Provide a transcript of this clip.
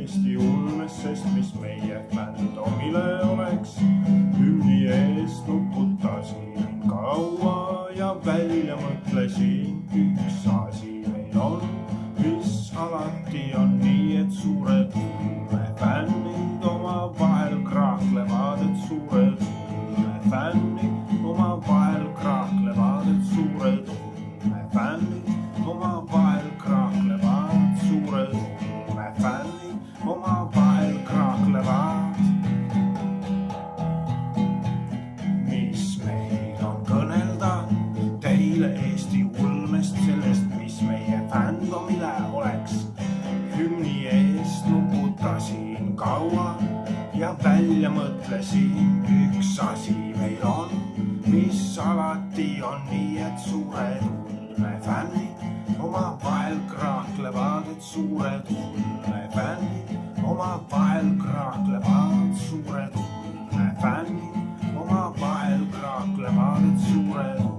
Eesti ulmes, sest mis meie fandomile oleks. Hümni eest nuputasin kaua ja välja mõtlesin, üks asi meil on, mis alati on nii, et suured ulmefännid omavahel kraaklevad, et suured ulmefännid omavahel kraaklevad, et suured ulmefännid omavahel kraaklevad, suured ulmefännid omavahel kraaklevad. Mis meil on kõnelda teile Eesti ulmest, sellest, mis meie fandomile oleks. Hümni eest nuputasin kaua ja välja mõtlesin, üks asi meil on, mis alati on nii, et suured ulmefännid omavahel kraaklevad, et suured ulmefännid omavahel kraaklevad, suured ulmefännid omavahel kraaklevad, et suured